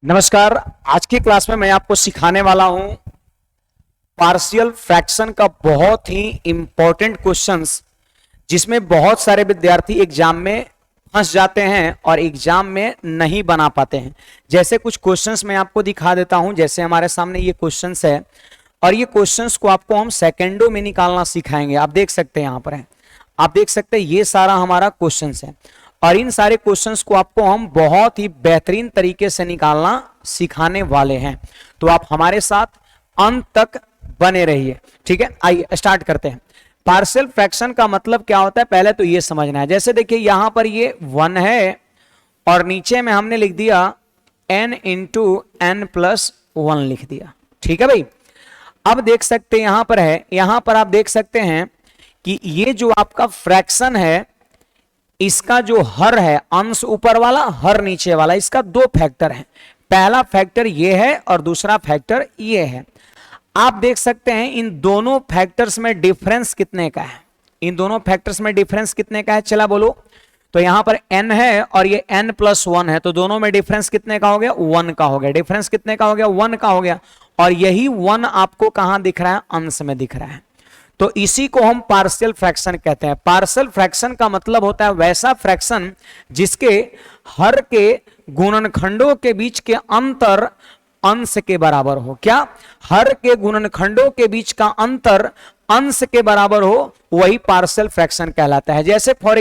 नमस्कार। आज की क्लास में मैं आपको सिखाने वाला हूं पार्शियल फ्रैक्शन का बहुत ही इंपॉर्टेंट क्वेश्चंस, जिसमें बहुत सारे विद्यार्थी एग्जाम में फंस जाते हैं और एग्जाम में नहीं बना पाते हैं। जैसे कुछ क्वेश्चंस मैं आपको दिखा देता हूं। जैसे हमारे सामने ये क्वेश्चंस है और ये क्वेश्चंस को आपको हम सेकेंडों में निकालना सिखाएंगे। आप देख सकते हैं, यहां पर है, आप देख सकते हैं, ये सारा हमारा क्वेश्चंस है और इन सारे क्वेश्चंस को आपको हम बहुत ही बेहतरीन तरीके से निकालना सिखाने वाले हैं। तो आप हमारे साथ अंत तक बने रहिए, ठीक है। आइए स्टार्ट करते हैं। पार्शियल फ्रैक्शन का मतलब क्या होता है, पहले तो ये समझना है। जैसे देखिए यहां पर ये 1 है और नीचे में हमने लिख दिया n इंटू n प्लस 1 लिख दिया, ठीक है भाई। अब देख सकते हैं यहां पर है, यहां पर आप देख सकते हैं कि ये जो आपका फ्रैक्शन है, इसका जो हर है, अंश ऊपर वाला हर नीचे वाला, इसका दो फैक्टर है। पहला फैक्टर ये है और दूसरा फैक्टर ये है। आप देख सकते हैं इन दोनों फैक्टर्स में डिफरेंस कितने का है, इन दोनों फैक्टर्स में डिफरेंस कितने का है, चला बोलो। तो यहां पर n है और ये n प्लस 1 है, तो दोनों में डिफरेंस कितने का हो गया, 1 का हो गया। डिफरेंस कितने का हो गया, 1 का हो गया। और यही 1 आपको कहां दिख रहा है, अंश में दिख रहा है। तो इसी को हम पार्शियल फ्रैक्शन कहते हैं। पार्शियल फ्रैक्शन का मतलब होता है वैसा फ्रैक्शन जिसके हर के गुणनखंडों के बीच के अंतर अंश के बराबर हो। क्या, हर के गुणनखंडों के बीच का अंतर अंश के बराबर हो, वही पार्शियल फ्रैक्शन कहलाता है। जैसे फॉर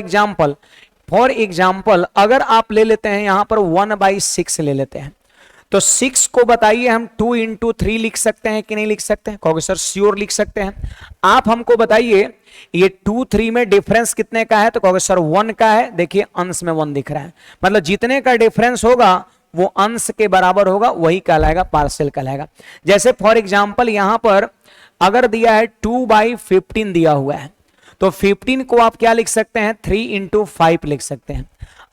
एग्जाम्पल अगर आप ले लेते हैं यहां पर 1/6 ले लेते हैं, तो 6 को बताइए हम 2 इंटू 3 लिख सकते हैं कि नहीं लिख सकते हैं? कहोगे सर श्योर लिख सकते हैं। आप हमको बताइए ये 2 3 में डिफरेंस कितने का है, तो कहोगे सर 1 का है। देखिए अंश में 1 दिख रहा है, मतलब जितने का डिफरेंस होगा वो अंश के बराबर होगा, वही कहलाएगा पार्शियल कहलाएगा। जैसे फॉर एग्जाम्पल यहां पर अगर दिया है 2/15 दिया हुआ है, तो 15 को आप क्या लिख सकते हैं, 3 इंटू 5 लिख सकते हैं।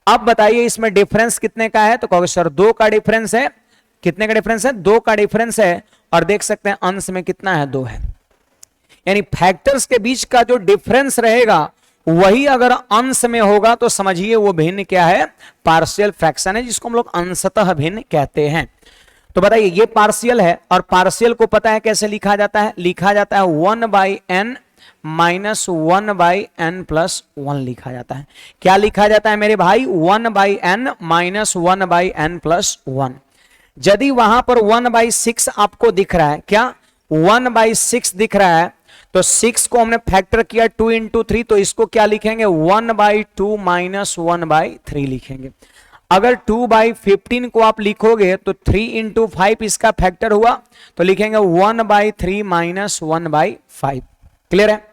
अब बताइए इसमें डिफरेंस कितने का है, तो कहोगे सर 2 का डिफरेंस है। कितने का डिफरेंस है, 2 का डिफरेंस है। और देख सकते हैं अंश में कितना है, 2 है। यानी फैक्टर्स के बीच का जो डिफरेंस रहेगा वही अगर अंश में होगा तो समझिए वो भिन्न क्या है, पार्शियल फ्रैक्शन है, जिसको हम लोग अंशतः भिन्न कहते हैं। तो बताइए ये पार्शियल है और पार्शियल को पता है कैसे लिखा जाता है, लिखा जाता है 1/n माइनस 1/n प्लस 1 लिखा जाता है। क्या लिखा जाता है मेरे भाई, 1/n माइनस 1/n प्लस 1। यदि वहां पर 1/6 आपको दिख रहा है, क्या 1/6 दिख रहा है, तो 6 को हमने फैक्टर किया 2 इंटू 3, तो इसको क्या लिखेंगे, 1/2 माइनस 1/3 लिखेंगे। अगर 2/15 को आप लिखोगे तो 3 इंटू 5 इसका फैक्टर हुआ, तो लिखेंगे 1/3 माइनस 1/5। क्लियर है।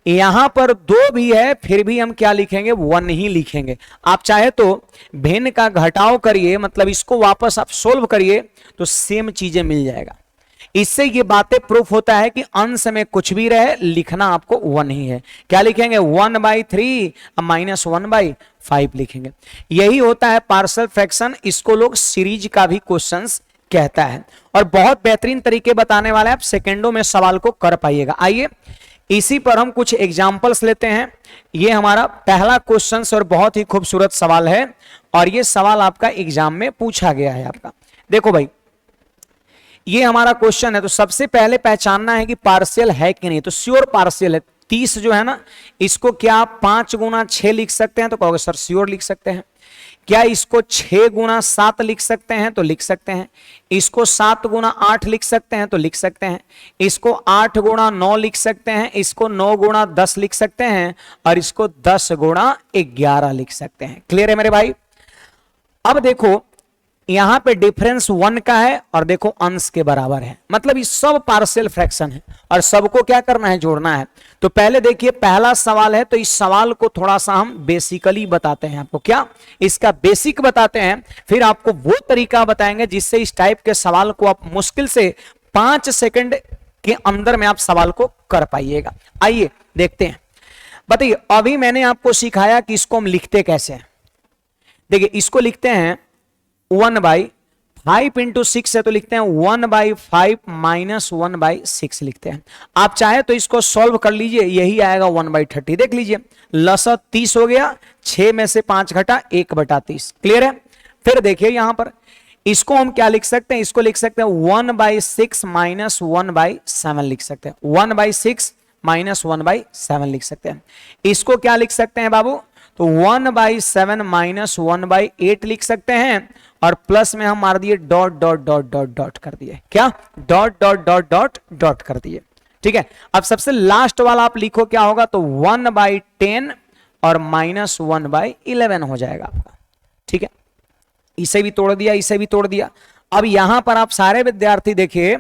यहां पर 2 भी है, फिर भी हम क्या लिखेंगे, 1 ही लिखेंगे। आप चाहे तो भिन्न का घटाव करिए, मतलब इसको वापस आप सोल्व करिए तो सेम चीजें मिल जाएगा। इससे ये बातें प्रूफ होता है कि अंश में कुछ भी रहे, लिखना आपको 1 ही है। क्या लिखेंगे, 1/3 माइनस 1/5 लिखेंगे। यही होता है पार्शियल फ्रैक्शन। इसको लोग सीरीज का भी क्वेश्चंस कहता है और बहुत बेहतरीन तरीके बताने वाला है, आप सेकेंडों में सवाल को कर पाइएगा। आइए इसी पर हम कुछ एग्जाम्पल्स लेते हैं। ये हमारा पहला क्वेश्चन और बहुत ही खूबसूरत सवाल है और ये सवाल आपका एग्जाम में पूछा गया है आपका। देखो भाई ये हमारा क्वेश्चन है, तो सबसे पहले पहचानना है कि पार्शियल है कि नहीं। तो श्योर पार्शियल है। 30 जो है ना, इसको क्या आप 5 गुना 6 लिख सकते हैं, तो कहोगे सर श्योर लिख सकते हैं। क्या इसको 6 गुना 7 लिख सकते हैं, तो लिख सकते हैं। इसको 7 गुना 8 लिख सकते हैं, तो लिख सकते हैं। इसको 8 गुना 9 लिख सकते हैं, इसको 9 गुना 10 लिख सकते हैं और इसको 10 गुना 11 लिख सकते हैं। क्लियर है मेरे भाई। अब देखो यहां पे डिफरेंस 1 का है और देखो अंश के बराबर है, मतलब ये सब पार्शियल फ्रैक्शन है और सबको क्या करना है, जोड़ना है। तो पहले देखिए पहला सवाल है, तो इस सवाल को थोड़ा सा हम बेसिकली बताते हैं आपको। क्या, इसका बेसिक बताते हैं, फिर आपको वो तरीका बताएंगे जिससे इस टाइप के सवाल को आप मुश्किल से 5 सेकंड के अंदर में आप सवाल को कर पाइएगा। आइए देखते हैं। बताइए अभी मैंने आपको सिखाया कि इसको हम लिखते कैसे हैं। देखिए इसको लिखते हैं 1/5 इंटू 6 है, तो लिखते हैं 1/5 माइनस 1/6 लिखते हैं। आप चाहे तो इसको सॉल्व कर लीजिए, यही आएगा 1/30। देख लीजिए लसा 30 हो गया, 6 में से 5 घटा 1/30। क्लियर है। फिर देखिए यहां पर इसको हम क्या लिख सकते हैं, इसको लिख सकते हैं 1/6 माइनस 1/7 लिख सकते हैं, 1/6 माइनस 1/7 लिख सकते हैं। इसको क्या लिख सकते हैं बाबू, तो 1/7 माइनस 1/8 लिख सकते हैं, और प्लस में हम मार दिए dot dot dot dot dot कर दिए, क्या dot dot dot dot dot कर दिए। ठीक है, अब सबसे लास्ट वाला आप लिखो क्या होगा, तो 1/10 और माइनस 1/11 हो जाएगा आपका। ठीक है, इसे भी तोड़ दिया, इसे भी तोड़ दिया। अब यहां पर आप सारे विद्यार्थी देखिए,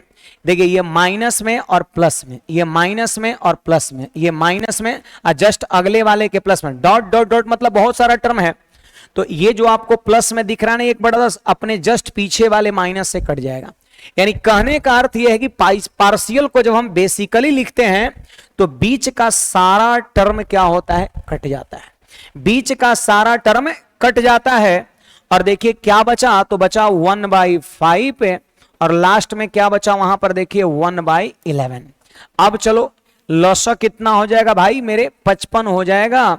देखिए ये माइनस में और प्लस में, ये माइनस में और प्लस में, ये माइनस में और जस्ट अगले वाले के प्लस में, डॉट डॉट डॉट मतलब बहुत सारा टर्म है। तो ये जो आपको प्लस में दिख रहा है ना, एक बड़ा अपने जस्ट पीछे वाले माइनस से कट जाएगा। यानी कहने का अर्थ यह है कि पार्शियल को जब हम बेसिकली लिखते हैं तो बीच का सारा टर्म क्या होता है, कट जाता है, बीच का सारा टर्म कट जाता है। और देखिए क्या बचा, तो बचा 1/5 और लास्ट में क्या बचा वहां पर देखिए 1/11। अब चलो लॉसा कितना हो जाएगा भाई मेरे, 55 हो जाएगा।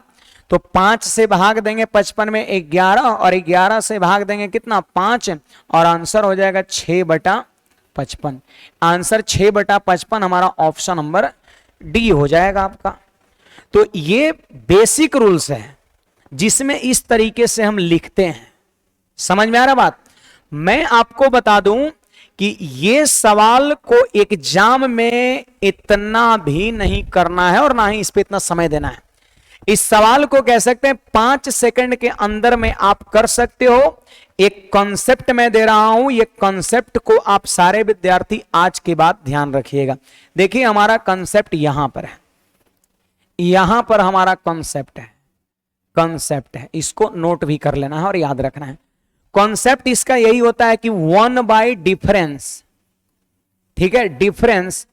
तो 5 से भाग देंगे 55 में 11, और 11 से भाग देंगे कितना 5, और आंसर हो जाएगा 6/55। आंसर 6/55 हमारा ऑप्शन नंबर डी हो जाएगा आपका। तो ये बेसिक रूल्स है जिसमें इस तरीके से हम लिखते हैं। समझ में आ रहा बात। मैं आपको बता दूं कि ये सवाल को एग्जाम में इतना भी नहीं करना है और ना ही इस पे इतना समय देना है। इस सवाल को कह सकते हैं 5 सेकंड के अंदर में आप कर सकते हो। एक कॉन्सेप्ट मैं दे रहा हूं, ये कॉन्सेप्ट को आप सारे विद्यार्थी आज के बाद ध्यान रखिएगा। देखिए हमारा कॉन्सेप्ट यहां पर है, यहां पर हमारा कॉन्सेप्ट है, कॉन्सेप्ट है, इसको नोट भी कर लेना है और याद रखना है। कॉन्सेप्ट इसका यही होता है कि 1/डिफरेंस, ठीक है, डिफरेंस,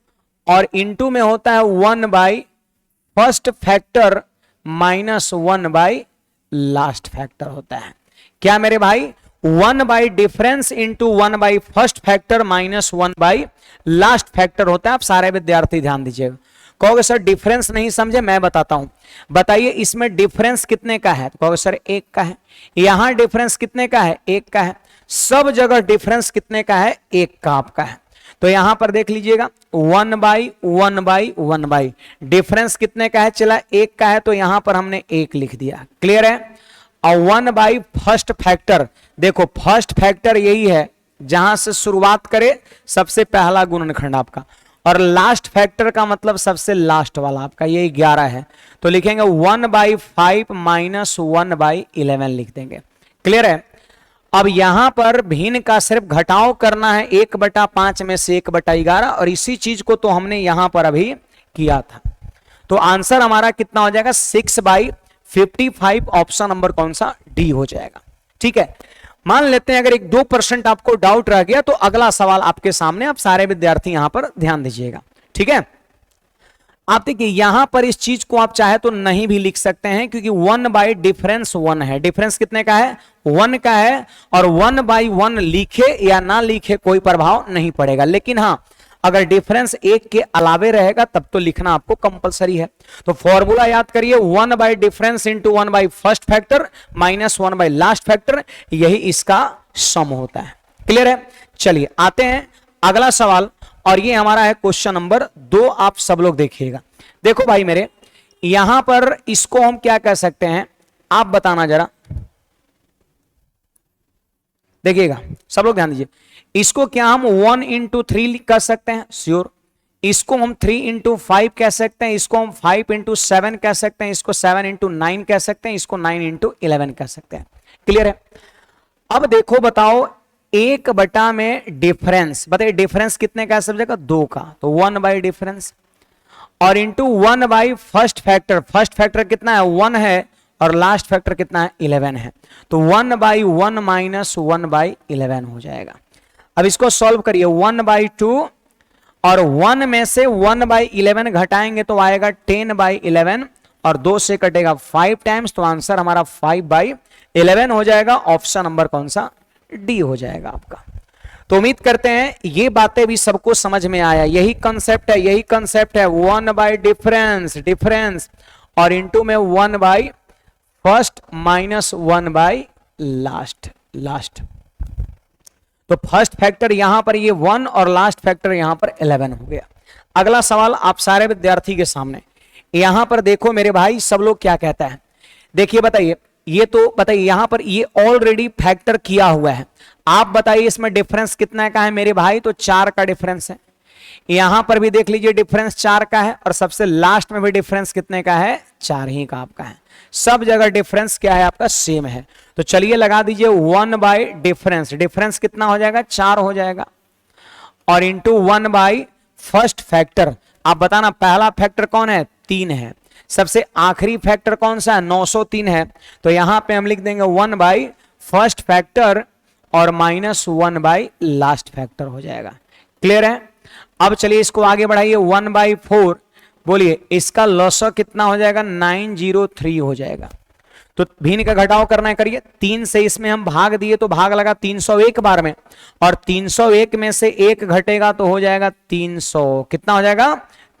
और इनटू में होता है 1/फर्स्ट फैक्टर माइनस 1/लास्ट फैक्टर होता है। क्या मेरे भाई, 1/डिफरेंस इंटू 1/फर्स्ट फैक्टर माइनस 1/लास्ट फैक्टर होता है। आप सारे विद्यार्थी ध्यान दीजिएगा। कहोगे सर डिफरेंस नहीं समझे, मैं बताता हूं। बताइए इसमें डिफरेंस कितने का है, तो कहोगे सर 1 का है। यहां डिफरेंस कितने का है, 1 का है। सब जगह डिफरेंस कितने का है, 1 का आपका है। तो यहां पर देख लीजिएगा 1/1/1/, डिफरेंस कितने का है, चला 1 का है, तो यहां पर हमने 1 लिख दिया। क्लियर है। और 1/फर्स्ट फैक्टर, देखो फर्स्ट फैक्टर यही है जहां से शुरुआत करे सबसे पहला गुणनखंड आपका, और लास्ट फैक्टर का मतलब सबसे लास्ट वाला आपका, ये 11 है। तो लिखेंगे 1/5 माइनस 1/11 लिख देंगे। क्लियर है। अब यहां पर भिन्न का सिर्फ घटाव करना है, 1/5 में से 1/11, और इसी चीज को तो हमने यहां पर अभी किया था। तो आंसर हमारा कितना हो जाएगा, 6/55। ऑप्शन नंबर कौन सा, डी हो जाएगा। ठीक है। मान लेते हैं अगर 1-2% आपको डाउट रह गया तो अगला सवाल आपके सामने, आप सारे विद्यार्थी यहां पर ध्यान दीजिएगा। ठीक है। आप देखिए यहां पर इस चीज को आप चाहे तो नहीं भी लिख सकते हैं, क्योंकि 1/डिफरेंस 1 है। डिफरेंस कितने का है, 1 का है, और 1/1 लिखे या ना लिखे कोई प्रभाव नहीं पड़ेगा। लेकिन हाँ, अगर डिफरेंस 1 के अलावे रहेगा तब तो लिखना आपको कंपलसरी है। तो फॉर्मूला याद करिए, 1/डिफरेंस इंटू 1/फर्स्ट फैक्टर माइनस 1/लास्ट फैक्टर, यही इसका सम होता है। क्लियर है। चलिए आते हैं अगला सवाल, और ये हमारा है क्वेश्चन नंबर 2। आप सब लोग देखिएगा। देखो भाई मेरे, यहां पर इसको हम क्या कह सकते हैं, आप बताना जरा, देखिएगा सब लोग ध्यान दीजिए। इसको क्या हम 1/3 कर सकते हैं, श्योर। इसको हम 3/5 कह सकते हैं, इसको हम 5/7 कह सकते हैं, इसको 7/9 कह सकते हैं, इसको 9/11 कह सकते हैं। क्लियर है। अब देखो बताओ, 1 में डिफरेंस, बताइए डिफरेंस कितने का है सब जगह, 2 का, तो 1/डिफरेंस, और इंटू 1/फर्स्ट फैक्टर, फर्स्ट फैक्टर कितना है, 1 है, और लास्ट फैक्टर कितना है, 11 है। तो 1/1 माइनस 1/11 हो जाएगा। अब इसको सॉल्व करिए, 1/2, और 1 में से 1/11 घटाएंगे तो आएगा 10/11, और 2 से कटेगा 5 टाइम्स, तो आंसर हमारा 5/11 हो जाएगा। ऑप्शन नंबर कौन सा, डी हो जाएगा आपका। तो उम्मीद करते हैं ये बातें भी सबको समझ में आया। यही कंसेप्ट है, यही कंसेप्ट है, 1/डिफरेंस, डिफरेंस, और इंटू में 1/फर्स्ट माइनस 1/लास्ट, लास्ट। तो फर्स्ट फैक्टर यहां पर ये 1 और लास्ट फैक्टर यहां पर 11 हो गया। अगला सवाल आप सारे विद्यार्थी के सामने, यहां पर देखो मेरे भाई सब लोग क्या कहता है, देखिए बताइए, ये तो बताइए यहां पर ये ऑलरेडी फैक्टर किया हुआ है, आप बताइए इसमें डिफरेंस कितना का है मेरे भाई, तो 4 का डिफरेंस है। यहां पर भी देख लीजिए डिफरेंस 4 का है, और सबसे लास्ट में भी डिफरेंस कितने का है, 4 ही का आपका है। सब जगह डिफरेंस क्या है आपका, सेम है। तो चलिए लगा दीजिए 1 बाई डिफरेंस, डिफरेंस कितना हो जाएगा, 4 हो जाएगा, और इंटू 1 बाई फर्स्ट फैक्टर। आप बताना पहला फैक्टर कौन है, 3 है, सबसे आखिरी फैक्टर कौन सा है, 903 है। तो यहां पे हम लिख देंगे 1 बाई फर्स्ट फैक्टर और -1 बाई लास्ट फैक्टर हो जाएगा। क्लियर है? अब चलिए इसको आगे बढ़ाइए, 1/4, बोलिए इसका लॉसर कितना हो जाएगा, 903 हो जाएगा। तो भिन्न का घटाव करना है, करिए, 3 से इसमें हम भाग दिए तो भाग लगा 301 बार में, और 301 में से 1 घटेगा तो हो जाएगा 300, कितना हो जाएगा,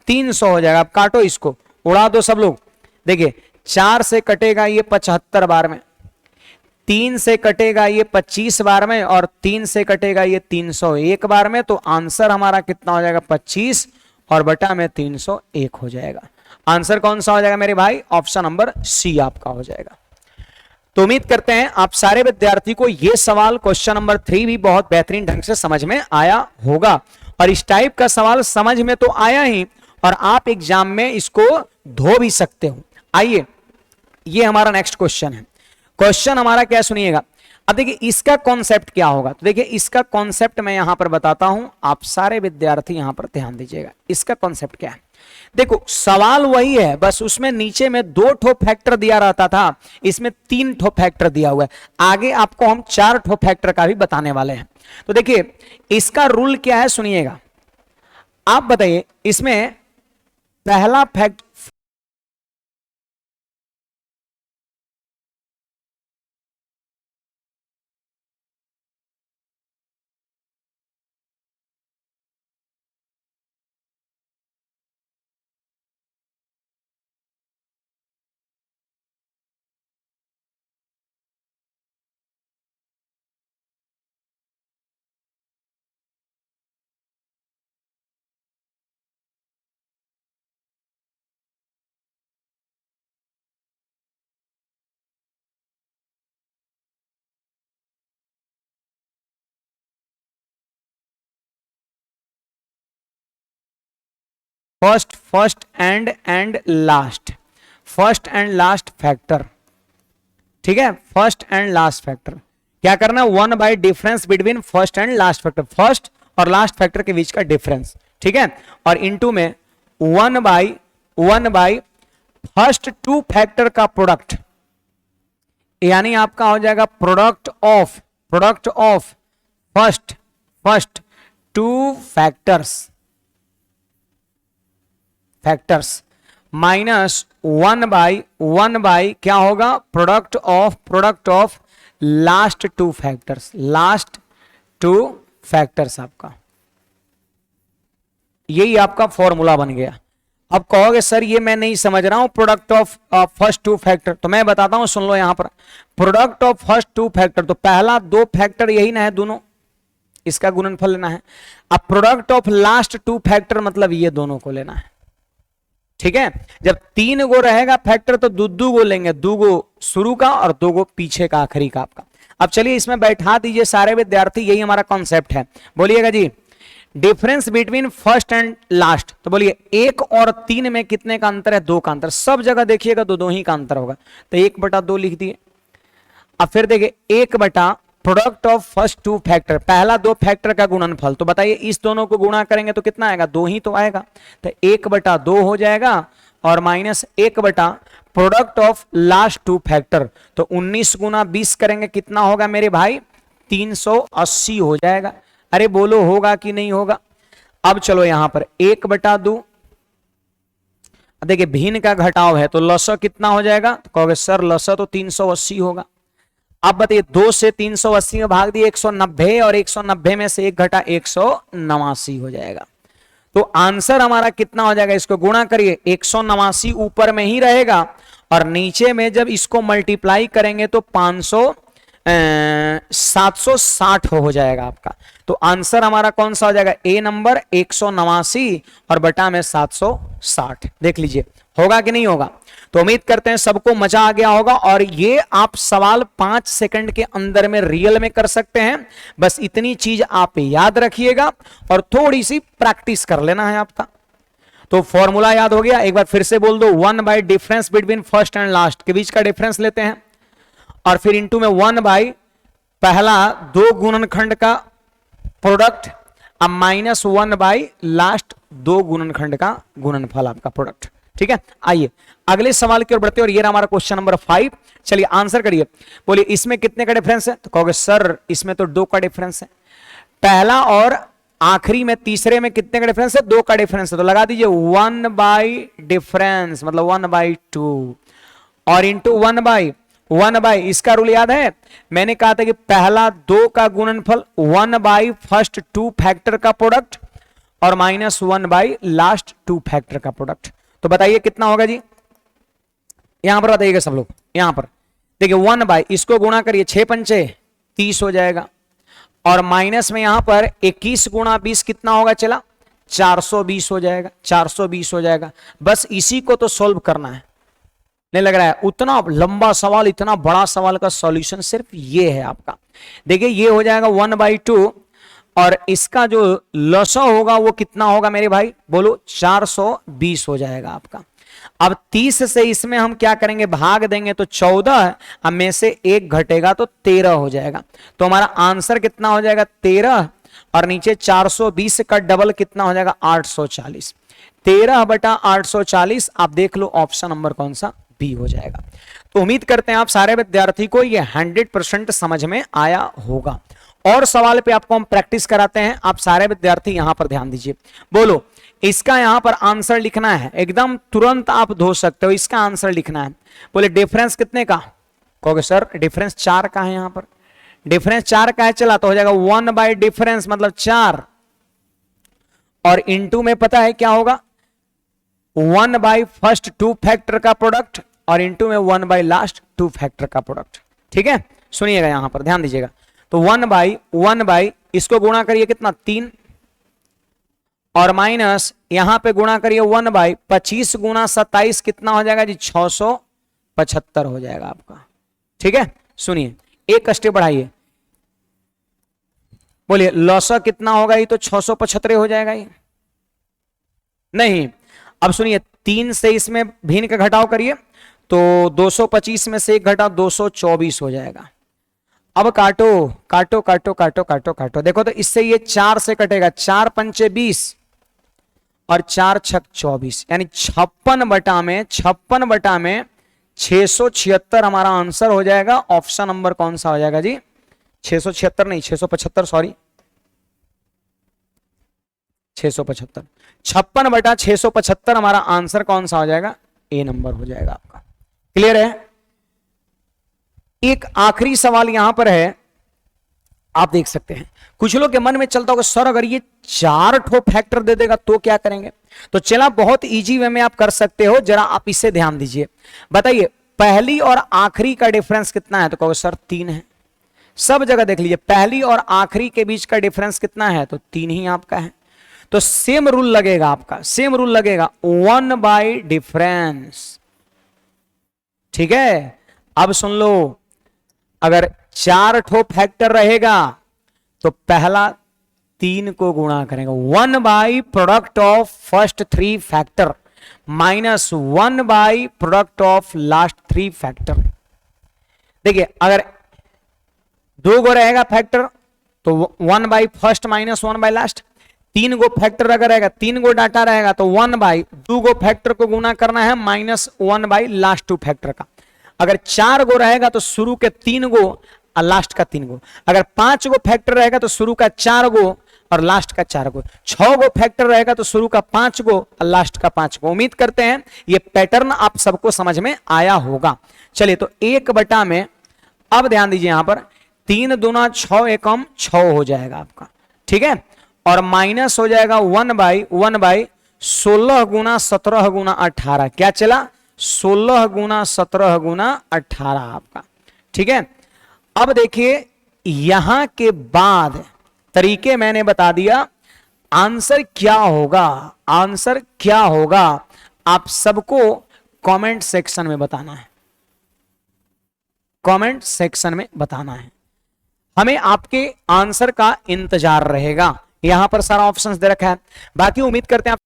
300 हो जाएगा। अब काटो इसको, उड़ा दो सब लोग, देखिए 4 से कटेगा ये 75 बार में, 3 से कटेगा ये 25 बार में, और 3 से कटेगा ये 301 बार में। तो आंसर हमारा कितना हो जाएगा, 25 और बटा में 301 हो जाएगा। आंसर कौन सा हो जाएगा मेरे भाई, ऑप्शन नंबर सी आपका हो जाएगा। तो उम्मीद करते हैं आप सारे विद्यार्थी को ये सवाल क्वेश्चन नंबर 3 भी बहुत बेहतरीन ढंग से समझ में आया होगा, और इस टाइप का सवाल समझ में तो आया ही, और आप एग्जाम में इसको धो भी सकते हो। आइए ये हमारा नेक्स्ट क्वेश्चन है। क्वेश्चन हमारा क्या, सुनिएगा। अब देखिए इसका कॉन्सेप्ट क्या होगा, तो देखिए इसका कॉन्सेप्ट मैं यहां पर बताता हूं, आप सारे विद्यार्थी यहां पर ध्यान दीजिएगा। इसका कॉन्सेप्ट क्या है, देखो सवाल वही है, बस उसमें नीचे में 2 ठो फैक्टर दिया रहता था, इसमें 3 ठो फैक्टर दिया हुआ है। आगे आपको हम 4 ठो फैक्टर का भी बताने वाले हैं। तो देखिए इसका रूल क्या है, सुनिएगा। आप बताइए इसमें पहला fact, first and last, first and last factor, ठीक है, फर्स्ट एंड लास्ट फैक्टर क्या करना, 1 by difference between first and last factor, first और लास्ट फैक्टर के बीच का डिफरेंस, ठीक है, और इनटू में 1 बाई फर्स्ट 2 फैक्टर का प्रोडक्ट, यानी आपका हो जाएगा product of first 2 factors minus 1 by क्या होगा, प्रोडक्ट ऑफ लास्ट 2 फैक्टर्स, आपका यही आपका फॉर्मूला बन गया। अब कहोगे सर ये मैं नहीं समझ रहा हूं, प्रोडक्ट ऑफ फर्स्ट 2 फैक्टर, तो मैं बताता हूं, सुन लो यहां पर, प्रोडक्ट ऑफ फर्स्ट 2 फैक्टर, तो पहला 2 फैक्टर यही ना है दोनों, इसका गुणनफल लेना है। अब प्रोडक्ट ऑफ लास्ट 2 फैक्टर मतलब ये दोनों को लेना है, ठीक है। जब 3 गो रहेगा फैक्टर तो 2 गो लेंगे, 2 गो शुरू का और 2 गो पीछे का, आखिरी का आपका। अब चलिए इसमें बैठा दीजिए सारे विद्यार्थी, यही हमारा कॉन्सेप्ट है। बोलिएगा जी, difference between first and last, तो बोलिए 1 और 3 में कितने का अंतर है, 2 का अंतर। सब जगह देखिएगा 2 ही का अंतर होगा, तो 1/2 लिख दिए। अब फिर देखिए 1 बटा प्रोडक्ट ऑफ फर्स्ट 2 फैक्टर, पहला 2 फैक्टर का गुणनफल, तो बताइए इस दोनों को गुणा करेंगे तो कितना आएगा, 2 ही तो आएगा, तो 1/2 हो जाएगा, और माइनस 1 बटा प्रोडक्ट ऑफ लास्ट 2 फैक्टर, तो 19 गुना 20 करेंगे कितना होगा मेरे भाई, 380 हो जाएगा। अरे बोलो होगा कि नहीं होगा। अब चलो यहां पर 1/2, देखिए भिन्न का घटाव है तो लसा कितना हो जाएगा, तो कहोगे सर लसा तो 380 होगा। अब बताइए 2 से 380 में भाग दिए 190, और 190 में से 1 घटा 189 हो जाएगा। तो आंसर हमारा कितना हो जाएगा, इसको गुणा करिए, 189 ऊपर में ही रहेगा, और नीचे में जब इसको मल्टीप्लाई करेंगे तो 760 हो जाएगा आपका। तो आंसर हमारा कौन सा हो जाएगा, ए नंबर 189 और बटा में 760। देख लीजिए होगा कि नहीं होगा। तो उम्मीद करते हैं सबको मजा आ गया होगा और ये आप सवाल 5 सेकंड के अंदर में रियल में कर सकते हैं। बस इतनी चीज आप याद रखिएगा और थोड़ी सी प्रैक्टिस कर लेना है आपका। तो फॉर्मूला याद हो गया, एक बार फिर से बोल दो, 1 by difference between first and last के बीच का डिफरेंस लेते हैं और फिर इंटू में 1 बाई पहला दो गुणनखंड का प्रोडक्ट अब माइनस 1 बाई लास्ट दो गुणनखंड का गुणनफल आपका प्रोडक्ट। ठीक है, आइए अगले सवाल की ओर बढ़ते हैं और ये रहा हमारा क्वेश्चन नंबर 5। चलिए आंसर करिए। बोलिए इसमें कितने का डिफरेंस है, तो कहोगे सर इसमें तो 2 का डिफरेंस है। पहला और आखिरी में तीसरे में कितने का डिफरेंस है, 2 का डिफरेंस है। तो लगा दीजिए 1 बाई डिफरेंस मतलब 1/2 और इंटू 1 बाई इसका रूल याद है, मैंने कहा था कि पहला 2 का गुणनफल 1 बाई फर्स्ट 2 फैक्टर का प्रोडक्ट और माइनस 1 बाई लास्ट 2 फैक्टर का प्रोडक्ट। तो बताइए कितना होगा जी, यहां पर बताइएगा सब लोग। यहां पर देखिए 1 बाई इसको गुणा करिए 6 पंचे 30 हो जाएगा और माइनस में यहां पर 21 गुणा 20 कितना होगा, चला 420 हो जाएगा, 420 हो जाएगा। बस इसी को तो सॉल्व करना है। नहीं लग रहा है उतना लंबा सवाल, इतना बड़ा सवाल का सॉल्यूशन सिर्फ ये है आपका। देखिए ये हो जाएगा 1/2 और इसका जो लसा होगा वो कितना होगा मेरे भाई, बोलो 420 हो जाएगा आपका। अब 30 से इसमें हम क्या करेंगे, भाग देंगे तो 14 अब में से 1 घटेगा तो 13 हो जाएगा। तो हमारा आंसर कितना हो जाएगा 13 और नीचे 420 का डबल कितना हो जाएगा 840। 13/840 आप देख लो ऑप्शन नंबर कौन सा, बी हो जाएगा। तो उम्मीद करते हैं आप सारे विद्यार्थी को ये 100% समझ में आया होगा। और सवाल पे आपको हम प्रैक्टिस कराते हैं, आप सारे विद्यार्थी यहां पर ध्यान दीजिए। बोलो इसका यहां पर आंसर लिखना है, एकदम तुरंत आप धो सकते हो, इसका आंसर लिखना है। बोले डिफरेंस कितने का, कहोगे सर डिफरेंस 4 का है। यहां पर डिफरेंस 4 का है, चला तो हो जाएगा 1 बाई डिफरेंस मतलब 4 और इंटू में पता है क्या होगा 1 बाई फर्स्ट 2 फैक्टर का प्रोडक्ट और इंटू में 1 बाई लास्ट 2 फैक्टर का प्रोडक्ट। ठीक है, सुनिएगा यहां पर ध्यान दीजिएगा। तो 1 बाई इसको गुणा करिए कितना 3 और माइनस यहां पे गुणा करिए 1 बाई 25 गुणा 27 कितना हो जाएगा जी 675 हो जाएगा आपका। ठीक है, सुनिए एक स्टेप बढ़ाइए, बोलिए लॉसा कितना होगा, ये तो 675 हो जाएगा ये नहीं। अब सुनिए 3 से इसमें भिन्न का घटाव करिए तो 225 में से 1 घटा 224 हो जाएगा। अब काटो काटो काटो काटो काटो काटो, देखो तो इससे ये 4 से कटेगा, 4 पंचे 20 और 4 छक 24 यानी 56 बटा में 676 हमारा आंसर हो जाएगा। ऑप्शन नंबर कौन सा हो जाएगा जी, 676 नहीं 675 सॉरी 675, 56/675 हमारा आंसर कौन सा हो जाएगा, ए नंबर हो जाएगा आपका। क्लियर है। एक आखिरी सवाल यहां पर है, आप देख सकते हैं कुछ लोग के मन में चलता होगा सर अगर ये 4 ठो फैक्टर दे देगा तो क्या करेंगे। तो चला बहुत इजी वे में आप कर सकते हो, जरा आप इसे ध्यान दीजिए। बताइए पहली और आखिरी का डिफरेंस कितना है, तो कहोगे सर 3 है। सब जगह देख लीजिए पहली और आखिरी के बीच का डिफरेंस कितना है, तो 3 ही आपका है। तो सेम रूल लगेगा आपका, सेम रूल लगेगा 1 बाई डिफरेंस। ठीक है, अब सुन लो अगर 4 ठो फैक्टर रहेगा तो पहला 3 को गुणा करेंगे 1 by product of first 3 factor minus 1 by product of last 3 factor. देखिए अगर 2 गो रहेगा फैक्टर तो 1 by first minus 1 by last. 3 go factor अगर रहेगा, 3 गो डाटा रहेगा तो 1 बाई 2 गो फैक्टर को गुणा करना है माइनस 1 बाई लास्ट 2 फैक्टर का। अगर 4 गो रहेगा तो शुरू के 3 गो और लास्ट का 3 गो। अगर 5 गो फैक्टर रहेगा तो शुरू का 4 गो और लास्ट का 4 गो। 6 गो फैक्टर रहेगा तो शुरू का 5 गो और लास्ट का 5 गो। उम्मीद करते हैं ये पैटर्न आप सबको समझ में आया होगा। चलिए तो 1 बटा में अब ध्यान दीजिए यहां पर 3 दूना 6 एकम 6 हो जाएगा आपका। ठीक है, और माइनस हो जाएगा 1 बाई 16 गुना 17 गुना 18। क्या चला 16 गुना 17 गुना 18 आपका। ठीक है, अब देखिए यहां के बाद तरीके मैंने बता दिया, आंसर क्या होगा, आंसर क्या होगा आप सबको कमेंट सेक्शन में बताना है, कमेंट सेक्शन में बताना है। हमें आपके आंसर का इंतजार रहेगा। यहां पर सारा ऑप्शंस दे रखा है। बाकी उम्मीद करते हैं